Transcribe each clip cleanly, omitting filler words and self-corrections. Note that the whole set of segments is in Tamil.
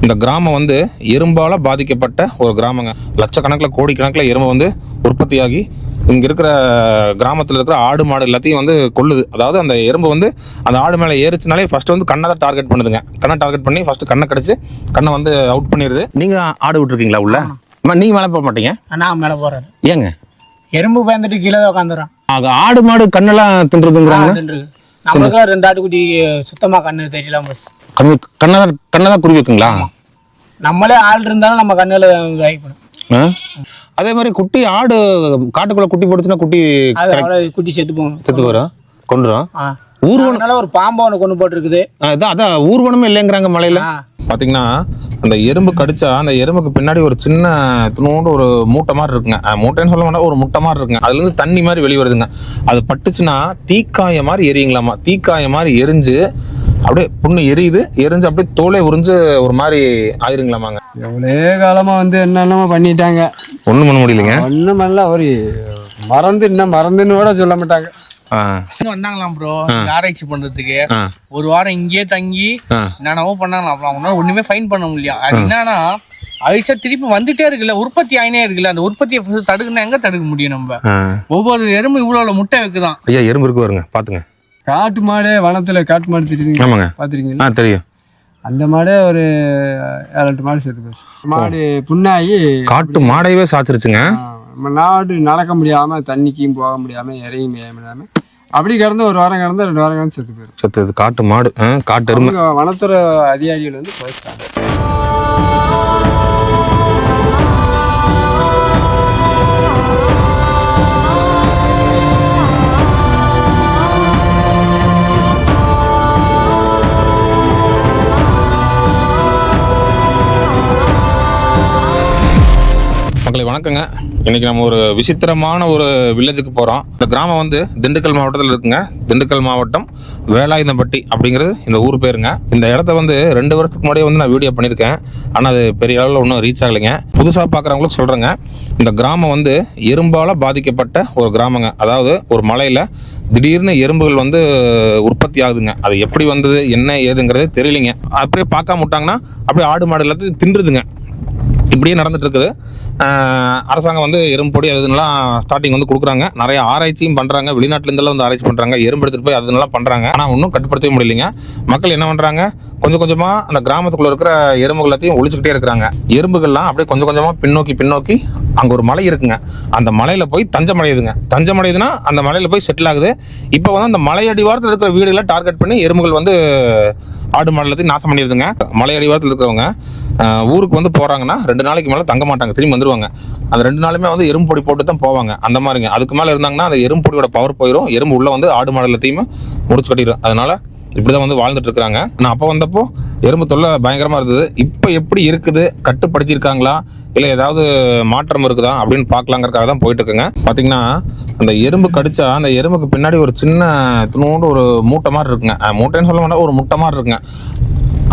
இந்த கிராமம் வந்து எறும்பால் பாதிக்கப்பட்ட ஒரு கிராமங்க. லட்சக்கணக்கில் கோடிக்கணக்கில் எறும்பு வந்து உற்பத்தியாகி இங்கே இருக்கிற கிராமத்தில் இருக்கிற ஆடு மாடு எல்லாத்தையும் வந்து கொல்லுது. அதாவது அந்த எறும்பு வந்து அந்த ஆடு மேலே ஏறிச்சுனாலே ஃபஸ்ட்டு வந்து கண்ணை தான் டார்கெட் பண்ணுதுங்க. கண்ணை டார்கெட் பண்ணி ஃபஸ்ட்டு கண்ணை கடிச்சு கண்ணை வந்து அவுட் பண்ணிடுது. நீங்கள் ஆடு விட்டுருக்கீங்களா உள்ள? நீங்கள் மேலே போக மாட்டீங்க? நான் மேலே போகிறேன். ஏங்க? எறும்பு பயந்துட்டு கீழே தான் உட்காந்துறான். ஆடு மாடு கண்ணெல்லாம் தின்றுதுங்கிறாங்க. நம்மளுக்கு 2 ஆட்டுக்குட்டி சுத்தமாக கண்ணு தெரியலாம் போச்சு. கண்ணை தான் குறி வைக்குங்களா? நம்மளே ஆள் இருந்தாலும் நம்ம கண்ணில் வாய்க்கணும். அதே மாதிரி குட்டி ஆடு காட்டுக்குள்ள குட்டி போடுச்சுன்னா குட்டி செத்து போகும். செத்து வரும், கொண்டுரும். ஊர்வனால ஒரு பாம்பை ஒன்று கொண்டு போட்டுருக்குது. அதான் ஊர்வனமே இல்லைங்கிறாங்க மலையில. பார்த்தீங்கன்னா அந்த எறும்பு கடிச்சா அந்த எறும்புக்கு பின்னாடி ஒரு சின்ன துணோண்டு ஒரு மூட்டை மாதிரி இருக்குங்க. மூட்டைன்னு சொல்ல வேண்டாம், ஒரு முட்டை மாதிரி இருக்குங்க. அதுலேருந்து தண்ணி மாதிரி வெளியே வருதுங்க. அது பட்டுச்சுன்னா தீக்காய மாதிரி எரியுங்களாமா. தீக்காய மாதிரி எரிஞ்சு அப்படியே புண்ணு எரியுது, எரிஞ்சு அப்படியே தோலை உறிஞ்சு ஒரு மாதிரி ஆயிருங்களாமாங்க. எவ்வளோ காலமாக வந்து என்னென்னமோ பண்ணிட்டாங்க, ஒன்றும் பண்ண முடியலைங்க. ஒன்றும் பண்ணல. ஒரு மறந்துன்னு கூட சொல்ல மாட்டாங்க. வந்தாங்களாம் ப்ரோ ஆராய்ச்சி பண்றதுக்கு. ஒரு வாரம் இங்கேயே தங்கி என்னென்னவோ பண்ணாங்களாம். அவங்களால ஒண்ணுமே ஃபைன் பண்ண முடியல. அது என்னன்னா அழிச்சா திருப்பி வந்துட்டே இருக்குல்ல, உற்பத்தி ஆயினே இருக்குல்ல. அந்த உற்பத்தியை தடுக்கணும், எங்க தடுக்க முடியும் நம்ம? ஒவ்வொரு எறும்பு இவ்வளவு முட்டை வைக்குதான். ஐயா எறும்பு இருக்கு பாருங்க, பாத்துங்க. காட்டு மாடு, வனத்துல காட்டு மாடு தெரியுதுங்க. ஆமாங்க, பாத்துருக்கீங்களா? தெரியும். அந்த மாடே ஒரு 7-8 மாடு சேர்த்து போச்சு. மாடு புண்ணாகி காட்டு மாடையவே சாச்சிருச்சுங்க. நாடு நடக்க முடியாம, தண்ணிக்கும் போக முடியாம, இறையும் முடியாம அப்படி கிடந்து 1 வாரம் கிடந்து 2 வாரம் கிடந்து செத்து போயிடும். செத்து காட்டு மாடு, காட்டு எறும்பு. வனத்துறை அதிகாரிகள் வந்து போயிட்டாங்க. மக்களை வணக்கங்க. இன்னைக்கு நம்ம ஒரு விசித்திரமான ஒரு வில்லேஜுக்கு போகிறோம். இந்த கிராமம் வந்து திண்டுக்கல் மாவட்டத்தில் இருக்குங்க. திண்டுக்கல் மாவட்டம் வேலாயுதம்பட்டி அப்படிங்கிறது இந்த ஊர் பேருங்க. இந்த இடத்த வந்து 2 வருஷத்துக்கு முன்னாடியே வந்து நான் வீடியோ பண்ணியிருக்கேன். ஆனால் அது பெரிய அளவில் ஒன்றும் ரீச் ஆகலைங்க. புதுசாக பார்க்குறவங்களுக்கு சொல்கிறேங்க, இந்த கிராமம் வந்து எறும்பால் பாதிக்கப்பட்ட ஒரு கிராமங்க. அதாவது ஒரு மலையில் திடீர்னு எறும்புகள் வந்து உற்பத்தி ஆகுதுங்க. அது எப்படி வந்தது, என்ன ஏதுங்கிறதே தெரியலைங்க. அப்படியே பார்க்காம விட்டாங்கன்னா அப்படியே ஆடு மாடு எல்லாத்தையும் தின்றுதுங்க. இப்படியே நடந்துட்டு இருக்குது. அரசாங்கம் வந்து எறும்பு பொடி அதுலாம் ஸ்டார்டிங் வந்து கொடுக்குறாங்க. நிறைய ஆராய்ச்சியும் பண்ணுறாங்க. வெளிநாட்டிலேருந்தெல்லாம் வந்து ஆராய்ச்சி பண்ணுறாங்க. எறும்பு எடுத்துகிட்டு போய் அதனால பண்ணுறாங்க. ஆனால் ஒன்றும் கட்டுப்படுத்தவே முடியலைங்க. மக்கள் என்ன பண்ணுறாங்க, கொஞ்சம் கொஞ்சமாக அந்த கிராமத்துக்குள்ளே இருக்கிற எறும்புகள் எல்லாத்தையும் ஒழிச்சுக்கிட்டே இருக்கிறாங்க. எறும்புகள்லாம் அப்படியே கொஞ்சம் கொஞ்சமாக பின்னோக்கி அங்கே ஒரு மலை இருக்குங்க. அந்த மலையில் போய் தஞ்சமடையுதுங்க. தஞ்சமடையுதுன்னா அந்த மலையில் போய் செட்டில் ஆகுது. இப்போ வந்து அந்த மலையடிவாரத்தில் இருக்கிற வீடுகளை டார்கெட் பண்ணி எறும்புகள் வந்து ஆடு மாடு எல்லாத்தையும் நாசம் பண்ணிடுதுங்க. மலையடிவாரத்தில் இருக்கிறவங்க ஊருக்கு வந்து போகிறாங்கன்னா 2 நாளைக்கு மேலே தங்க மாட்டாங்க, திரும்பி வந்துடுவாங்க. அந்த 2 நாளுமே வந்து எறும்பு பொடி போட்டு தான் போவாங்க. அந்த மாதிரிங்க. அதுக்கு மேலே இருந்தாங்கன்னா அந்த எறும்பு பொடியோட பவர் போயிடும். எறும்பு உள்ள வந்து ஆடு மாடு எல்லாத்தையுமே முடிச்சு கட்டிடும். அதனால இப்படி தான் வந்து வாழ்ந்துட்டு இருக்கிறாங்க. நான் அப்போ வந்தப்போ எறும்பு தொல்லை பயங்கரமாக இருந்தது. இப்போ எப்படி இருக்குது, கட்டுப்படுத்தியிருக்காங்களா இல்லை ஏதாவது மாற்றம் இருக்குதா அப்படின்னு பார்க்கலாங்கிறதுக்காக தான் போயிட்டு இருக்குங்க. பார்த்தீங்கன்னா அந்த எறும்பு கடிச்சா அந்த எறும்புக்கு பின்னாடி ஒரு சின்ன துணோண்டு ஒரு மூட்டை மாதிரி இருக்குங்க. மூட்டைன்னு சொல்ல வேண்டாம், ஒரு முட்டை மாதிரி இருக்குங்க.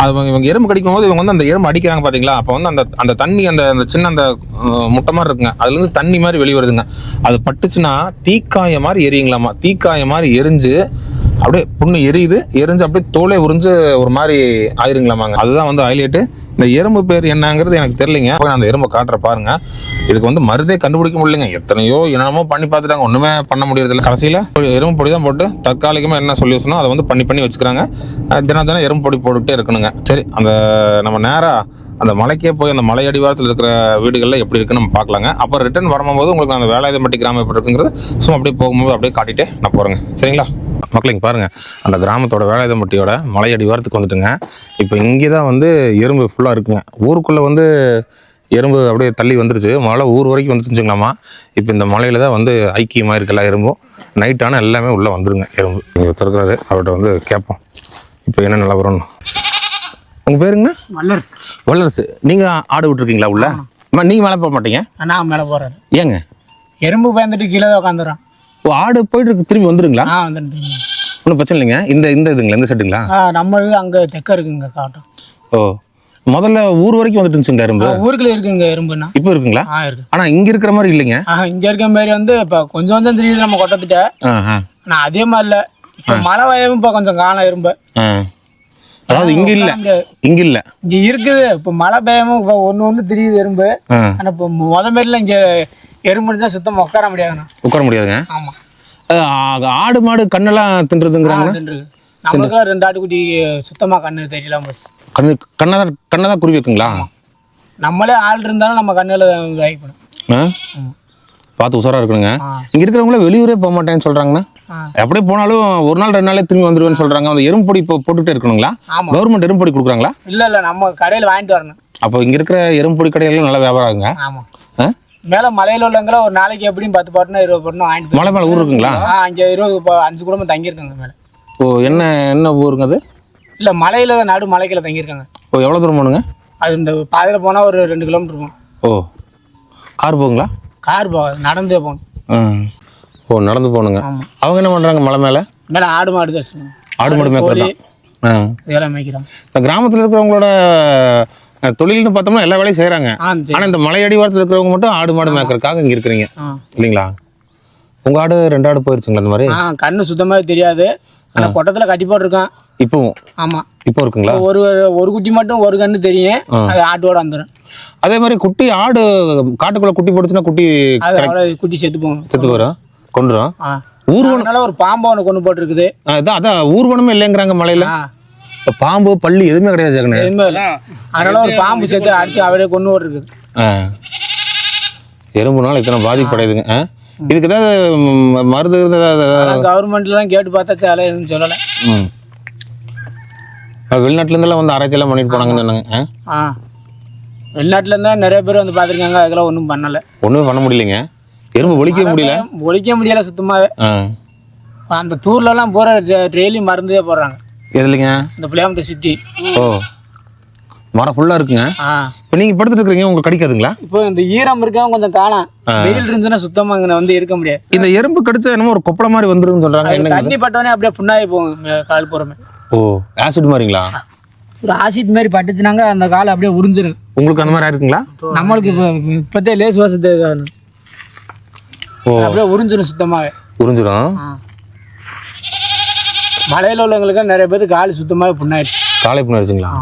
அது இவங்க எறும்பு கடிக்கும் போது இவங்க வந்து அந்த எறும்பு அடிக்கிறாங்க பார்த்தீங்களா? அப்போ வந்து அந்த தண்ணி அந்த சின்ன அந்த முட்டை மாதிரி இருக்குங்க. அதுலேருந்து தண்ணி மாதிரி வெளியே வருதுங்க. அது பட்டுச்சுன்னா தீக்காய மாதிரி எரியுங்களாமா. தீக்காய மாதிரி எரிஞ்சு அப்படியே புண்ணு எரியுது, எரிஞ்சு அப்படியே தோலை உறிஞ்சு ஒரு மாதிரி ஆயிருங்களாமாங்க. அதுதான் வந்து ஹைலைட்டு. இந்த எறும்பு பேர் என்னங்கிறது எனக்கு தெரியலைங்க. அந்த எறும்பை காட்டுற பாருங்க. இதுக்கு வந்து மருந்தே கண்டுபிடிக்க முடியலைங்க. எத்தனையோ என்னென்னமோ பண்ணி பார்த்துட்டாங்க, ஒன்றுமே பண்ண முடியறதில்ல. கடைசியில் எறும்பு பொடி தான் போட்டு தற்காலிகமாக என்ன சொல்யூஷனோ அதை வந்து பண்ணி வச்சுக்கிறாங்க. தினம் எறும்பு பொடி போட்டுக்கிட்டே இருக்கணுங்க. சரி, அந்த நம்ம நேராக அந்த மலைக்கே போய் அந்த மலை அடிவாரத்தில் இருக்கிற வீடுகளில் எப்படி இருக்குன்னு நம்ம பார்க்கலாங்க. அப்புறம் ரிட்டர்ன் வரும்போது உங்களுக்கு அந்த வேலாயுதம்பட்டி கிராமம் எப்படி இருக்குங்கிறது சும்மா அப்படியே போகும்போது அப்படியே காட்டிகிட்டே நான் போகிறேங்க. சரிங்களா மக்களுங்க? பாருங்கள், அந்த கிராமத்தோட வேலாயுதம்பட்டியோட மலை அடிவாரத்துக்கு வந்துட்டுங்க. இப்போ இங்கே தான் வந்து எறும்பு ஃபுல்லாக இருக்குங்க. ஊருக்குள்ளே வந்து எறும்பு அப்படியே தள்ளி வந்துருச்சு. மழை ஊர் வரைக்கும் வந்துருச்சுங்களாமா. இப்போ இந்த மலையில் தான் வந்து ஐக்கியமாக இருக்கலாம் எறும்பும். நைட்டான எல்லாமே உள்ளே வந்துருங்க எறும்பு. இங்கே ஒருத்தருக்கிறாரு, அவர்கிட்ட வந்து கேட்போம் இப்போ என்ன நிலவரம்னு. உங்கள் பேருங்கண்ணா? வல்லரசு. வல்லரசு. நீங்கள் ஆடு விட்டுருக்கீங்களா உள்ள? நீங்கள் மேலே போக மாட்டீங்க? நான் மேலே போகிறேன். ஏங்க? எறும்பு பயந்துட்டு கீழே தான் உட்காந்துறான். ஆடு போயிட்டு திரும்பி வந்துருங்களா? வந்துட்டு ஒன்றும் பிரச்சனை இல்லைங்க. இந்த இதுங்களா, இந்த செட்டுங்களா? நம்ம அங்கே தெக்க இருக்குங்க காட்டும். ஓ, முதல்ல ஊர் வரைக்கும் வந்துட்டு இருந்துச்சுங்களா எறும்பு? ஊருக்குள்ள இருக்குங்க எறும்புன்னா. இப்போ இருக்குங்களா? இருக்கு. ஆனால் இங்கே இருக்கிற மாதிரி இல்லைங்க. இங்கே இருக்க மாதிரி வந்து இப்போ கொஞ்சம் தெரியுது நம்ம கொட்டத்திட்ட. ஆனால் அதே மாதிரி இல்லை. இப்போ மழை வயலும் இப்போ கொஞ்சம் காணம் எறும்பு. அதாவது இங்க இல்ல இங்க இருக்குது. இப்போ மழை பெய்யாம ஒண்ணு தெரியுது எறும்பு. ஆனா இப்போ மாரிலாம் இங்க எறும்பு தான் சுத்தமா உட்கார முடியாதுங்க. ஆமா. ஆடு மாடு கண்ணெல்லாம் தின்றதுங்கிறாங்க. நம்மளுக்குலாம் 2 ஆட்டுக்குட்டி சுத்தமா கண்ணு தெரியலாம் போச்சு. கண்ணதான் குருவி இருக்குங்களா? நம்மளே ஆள் இருந்தாலும் நம்ம கண்ணுல ஆகிக்கணும். பார்த்து உசாரா இருக்கணுங்க. இங்க இருக்கிறவங்கள வெளியூரே போக மாட்டேன்னு சொல்றாங்கண்ணா. அப்படியே போனாலும் ஒரு நாள் 2 நாளே திரும்பி வந்துருவேன்னு சொல்றாங்க. அந்த எறும்பு பொடி போட்டுட்டே இருக்கணுங்களா? கவர்மெண்ட் எறும்பு பொடி கொடுக்குறாங்களா? இல்ல நம்ம கடையில வாங்கிட்டு வரணும். அப்போ இங்க இருக்கிற எறும்பு பொடி கடையில நல்ல வியாபாரம் ஆகுங்க. ஆமா. மேல மலையில உள்ளவங்கள ஒரு நாளைக்கு எப்படியும் 10 பாட்டுனா 20 பாட்டுனா வாங்கிட்டு. மலை மேல ஊர் இருக்குங்களா? அங்க 5 குடும்பம் தங்கி இருக்காங்க மேல. ஓ, என்ன ஊருங்க அது? இல்ல மலையில நடு மலைக்குள்ள தங்கி இருக்காங்க. ஓ, எவ்வளவு தூரம் போகணுங்க? அது இந்த பாதையில போனா ஒரு 2 கிலோமீட்டர் இருக்கும். ஓ, கார் போகுங்களா? கார் போகாது, நடந்தே போகணும். ஓ, நடந்து போகணுங்க. அவங்க என்ன பண்றாங்க மலை மேல? ஆடு மாடு தான். ஆடு மாடு மேய்க்கிறது. இதெல்லாம் மேய்க்கிறாங்க. இந்த கிராமத்துல இருக்கிறவங்களோட தொழில்னு பார்த்தோம்னா எல்லா வேலையும் செய்யறாங்க. ஆனா இந்த மலையடி வாரத்தில் இருக்கிறவங்க மட்டும் ஆடு மாடு மேய்க்கிறதுக்காக இங்க இருக்கிறீங்க இல்லைங்களா? உங்க ஆடு 2 ஆடு போயிருச்சுங்களா அந்த மாதிரி? கண்ணு சுத்தமாக தெரியாது. ஆனா கொட்டத்துல கட்டி போட்டிருக்கான் இப்பவும். ஆமா, இப்போ இருக்குங்களா? ஒரு குட்டி மட்டும் ஒரு கண்ணு தெரியும். அது ஆட்டோட வந்துடும். அதே மாதிரி குட்டி ஆடு காட்டுக்குள்ள குட்டி போட்டுச்சுன்னா குட்டி செத்து போகும். செத்து போறோம் கொண்டுரும். ஊர்வனால ஒரு பாம்பு ஒன்று கொண்டு போட்டுருக்குது. அதான் ஊர்வனமே இல்லைங்கிறாங்க மலையில. பாம்பு பள்ளி எதுவுமே கிடையாது ஜெகனே. அதனால ஒரு பாம்பு சேர்த்து அடிச்சு அவரே கொண்டு போட்டுருக்குது. எறும்புனால இத்தனை பாதிப்படையுதுங்க. இதுக்கு ஏதாவது மருந்து கவர்மெண்ட்லாம் கேட்டு பார்த்தாச்சு, அதெல்லாம் எதுவும் சொல்லலை. வெளிநாட்டுல இருந்தெல்லாம் வந்து ஆராய்ச்சியெல்லாம் பண்ணிட்டு போனாங்கன்னு சொன்னாங்க. வெளிநாட்டுல இருந்தா நிறைய பேர் வந்து பார்த்துருக்காங்க. அதெல்லாம் ஒன்றும் பண்ணலை. ஒன்றுமே பண்ண முடியலைங்க. எறும்பு ஒழிக்க முடியல சுத்தமாவே. அந்த தூர்லாம் போற டெய்லி மருந்தே போடுறாங்க. எதுலைங்க? இந்த புளியாமத்தை சுத்தி. ஓ, மரம் ஃபுல்லா இருக்குங்க. இப்போ நீங்க படுத்துட்டு இருக்கீங்க, உங்களுக்கு கடிக்காதுங்களா? இப்போ இந்த ஈரம் இருக்கவங்க கொஞ்சம் காணாம். வெயில் இருந்துச்சுன்னா சுத்தமா இங்க வந்து இருக்க முடியாது. இந்த எறும்பு கடிச்சா என்னமோ ஒரு கொப்பள மாதிரி வந்துருன்னு சொல்றாங்க. தண்ணி பட்டோடனே அப்படியே புண்ணாகி போகும் கால் புறமே. ஓ, ஆசிட் மாதிரிங்களா? ஒரு ஆசிட் மாதிரி பட்டுச்சுனாங்க அந்த காலை அப்படியே உறிஞ்சிரும். உங்களுக்கு அந்த மாதிரி ஆயிருக்குங்களா? நம்மளுக்கு இப்போதே லேஸ் வாசத்தை அப்படியே உறிஞ்சிரும், சுத்தமாவே உறிஞ்சிரும். மலையில உள்ளவங்களுக்கு நிறைய பேருக்கு கால் சுத்தமாவே புண்ணாயிடுச்சு. காலை புண்ணாயிடுச்சுங்களா?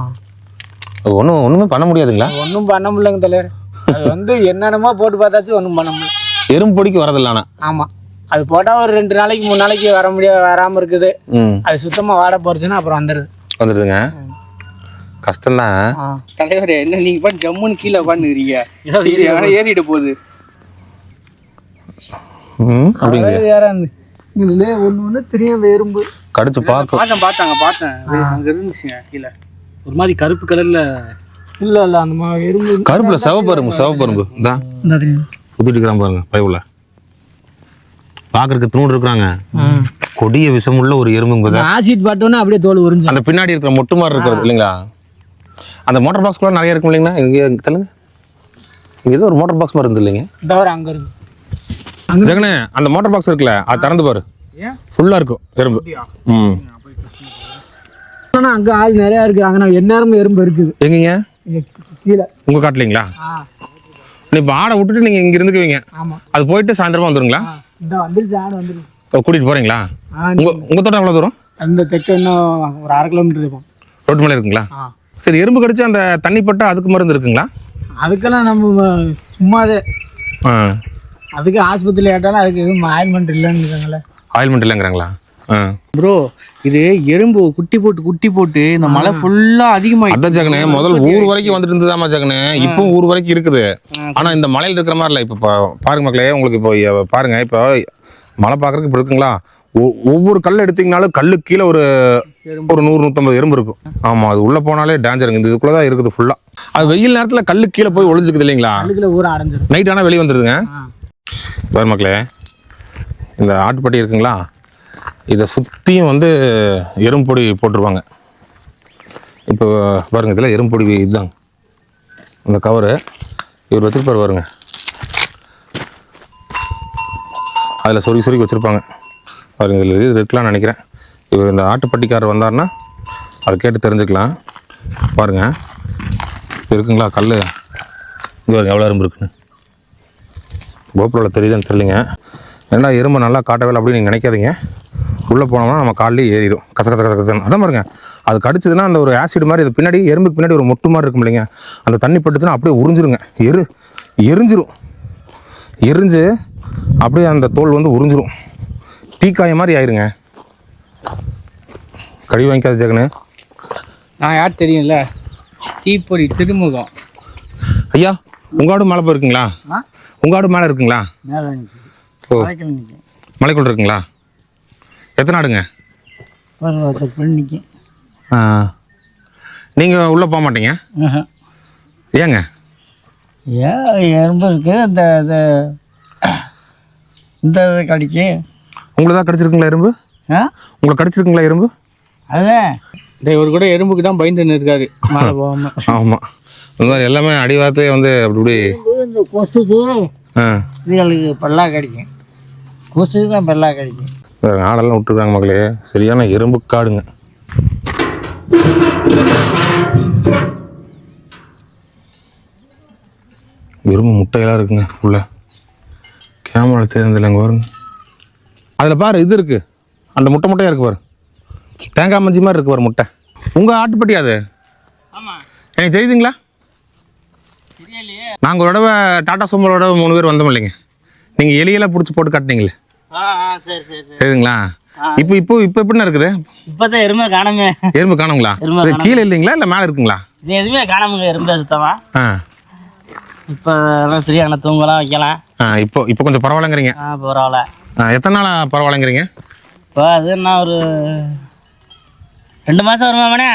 ஒண்ணுமே பண்ண முடியாதுங்களா? ஒன்றும் பண்ண முடியலங்க தலைவர். அது வந்து என்னென்னமோ போட்டு பார்த்தாச்சு ஒன்றும் பண்ண முடியல. எறும்பு பொடிக்கு வரதில்ல. ஆமா, அது போட்டா ஒரு 2 நாளைக்கு 3 நாளைக்கு வராம இருக்குது. அது சுத்தமா வாட போறச்சுன்னா அப்புறம் வந்துடுதுங்க. கஷ்டம்தான் தலைவரே. என்ன நீங்க பாட்டு ஜம்முன்னு கீழே உட்காந்துக்கிறீங்க, ஏறிட்டு போகுது. ஒண்ணு தெரியும். அந்த எறும்பு கடிச்சு பார்த்தேன் அங்க இருந்துச்சுங்க கீழே. ஒரு மாதிரி கருப்பு கலர்ல. இல்ல அந்த மாதிரி எறும்பு கருப்புல சிவப்பரும்பு தான் ஊத்திட்டுக்கிறான் பாருங்க. பயவுல பாக்குறதுக்கு தூண்டு இருக்கிறாங்க. கொடிய விஷமுள்ள ஒரு எறும்பு. ஆசிட் பாட்டோன்னா அப்படியே தோல் உறிஞ்சு. அந்த பின்னாடி இருக்கிற மொட்டு மாதிரி இருக்கிறது இல்லைங்களா? அந்த மோட்டர் பாக்ஸ் கூட நிறைய இருக்கும் இல்லைங்களா? இங்க சொல்லுங்க, இங்க ஏதோ ஒரு மோட்டர் பாக்ஸ் மாதிரி இருந்து இல்லைங்க? அங்க இருக்கு ஜெகனே. அந்த மோட்டர் பாக்ஸ் இருக்குல்ல, அது திறந்து பாரு, ஃபுல்லா இருக்கும் எறும்பு. அங்க ஆள் நிறைய இருக்கு. அங்க எந்நேரமும் எறும்பு இருக்குது. எங்கீங்க? கீழே உங்க காட்டுலீங்களா? இப்ப ஆடை விட்டுட்டு நீங்க இங்க இருந்துக்குவீங்க. அது போயிட்டு சாயந்தரமா வந்துருங்களா? கூட்டிட்டு போறீங்களா? உங்க தோட்டம் எவ்வளவு தூரம்? அந்த தெற்கு இன்னும் ஒரு 1/2 கிலோமீட்டர் இருக்கும். ரோட்டு மேலே இருக்குங்களா? சரி, எறும்பு கடிச்சு அந்த தண்ணி பட்டா அதுக்கு மருந்து இருக்குங்களா? அதுக்கெல்லாம் நம்ம சும்மாதே. அதுக்கு ஆஸ்பத்திரியில் கேட்டாலும் அதுக்கு எதுவும் ஆயில்மெண்ட் இல்லைன்னு. ஆயில்மெண்ட் இல்லைங்கிறாங்களா? ப்ரோ, இது எறும்பு குட்டி போட்டு இந்த மழை ஃபுல்லா அதிகமாக. அதான் ஜெகனே, முதல் ஊர் வரைக்கும் வந்துட்டு இருந்ததாமா ஜெகனே. இப்போ ஊர் வரைக்கும் இருக்குது. ஆனா இந்த மலையில் இருக்கிற மாதிரி இல்லை. இப்போ பாருங்க மக்களே, உங்களுக்கு இப்போ பாருங்க, இப்போ மழை பார்க்கறதுக்கு இப்போ இருக்குங்களா? ஒவ்வொரு கல் எடுத்தீங்கனாலும் கல்லு கீழே ஒரு 100-150 எறும்பு இருக்கும். ஆமா, அது உள்ள போனாலே டேஞ்சருங்க. இந்த இதுக்குள்ளதான் இருக்குது ஃபுல்லா. அது வெயில் நேரத்துல கல்லு கீழே போய் ஒளிஞ்சுக்குது இல்லைங்களா? நைட் ஆனா வெளியே வந்துருதுங்க. பாரு மக்களே, இந்த ஆட்டுப்பட்டி இருக்குங்களா, இதை சுற்றியும் வந்து எறும்பு பொடி போட்டுருவாங்க. இப்போ பாருங்க, இதில் எறும்பு பொடி இதுதாங்க இந்த கவரு. இவர் வச்சுருப்பார் பாருங்க, அதில் சொருக்கி வச்சுருப்பாங்க பாருங்க. இதில் இது இருக்கலாம்னு நினைக்கிறேன். இவர் இந்த ஆட்டுப்பட்டிக்காரர் வந்தார்னா அதை கேட்டு தெரிஞ்சுக்கலாம். பாருங்கள், இருக்குங்களா கல்? இங்கே பாருங்க எவ்வளோ எறும்பு இருக்குன்னு. கோபுரில் தெரியுதுன்னு தெரியலைங்க. ஏன்னா எறும்பு நல்லா காட்டவே அப்படின்னு நீங்கள் நினைக்காதீங்க. உள்ளே போனோம்னா நம்ம காலையிலே ஏறிடும் கச கசன்னு. அதான் பாருங்க, அது கடிச்சதுன்னா அந்த ஒரு ஆசிட் மாதிரி அது பின்னாடி எறும்புக்கு பின்னாடி ஒரு மொட்டு மாதிரி இருக்கும் இல்லைங்க, அந்த தண்ணி பட்டுச்சுன்னா அப்படியே உறிஞ்சிருங்க. எரிஞ்சிரும். எரிஞ்சு அப்படியே அந்த தோல் வந்து உறிஞ்சிரும். தீக்காய மாதிரி ஆயிருங்க. கழுவி வாங்கிக்காத ஜெகனு. நான் யார் தெரியும்ல, தீப்பொறி திருமுகம். ஐயா, உங்கள் ஆடு மேலே போயிருக்குங்களா? உங்கள் ஆடு மேலே இருக்குங்களா? ஓ, மலைக்குள்ள இருக்குங்களா? எத்தனை ஆடுங்க? நீங்கள் உள்ளே போக மாட்டீங்க? ஏங்க? எறும்பு இருக்கு, இந்த கடிக்கு. உங்களை தான் கடிச்சிருக்குங்களா எறும்பு? உங்களை கடிச்சிருக்குங்களா எறும்பு? அதான் ஒரு கூட எறும்புக்கு தான் பயந்துன்னு இருக்காரு மேலே போகாம. ஆமாம், இந்த மாதிரி எல்லாமே அடிவாரத்தே வந்து அப்படி இந்த கொசுக்கு இதுகளுக்கு பல்லா கடிக்கும். கொசுக்கு தான் பல்லா கடிக்கும். ஆடெல்லாம் விட்டுருக்காங்க மக்களே, சரியான எறும்பு காடுங்க. எறும்பு முட்டையெல்லாம் இருக்குங்க உள்ள. கேமரா தெரிஞ்சதில்லைங்க பாருங்க. அதில் பாரு இது இருக்குது, அந்த முட்டையாக இருக்குது பாரு, தேங்காய் மஞ்சி மாதிரி இருக்குது பாரு முட்டை. உங்கள் ஆட்டுப்பட்டி அது? எனக்கு தெரியுதுங்களா? நாங்கள் ஒரு தடவை டாடா சுமரோட 3 பேர் வந்தோம் இல்லைங்க, நீங்கள் எலியெல்லாம் பிடிச்சி போட்டு காட்டினீங்களே, தெரியுதுங்களா? இப்போ இப்போ இப்போ எப்படின்னா இருக்குது? இப்போதான் எறும்பு காணாமே. எறும்பு காணுங்களா? கீழே இல்லைங்களா இல்லை மேலே இருக்குங்களா? இது எதுவுமே காணாமுங்க, எறும்பு சுத்தமா. இப்போ சரியான தூங்கலாம் வைக்கலாம். இப்போ இப்போ கொஞ்சம் பரவாயில்லைங்கிறீங்க? பரவாயில்ல. எத்தனை நாளாக பரவாயில்லைங்கிறீங்க? இப்போ அது நான் ஒரு 2 மாதம் வருமாமண்ணே.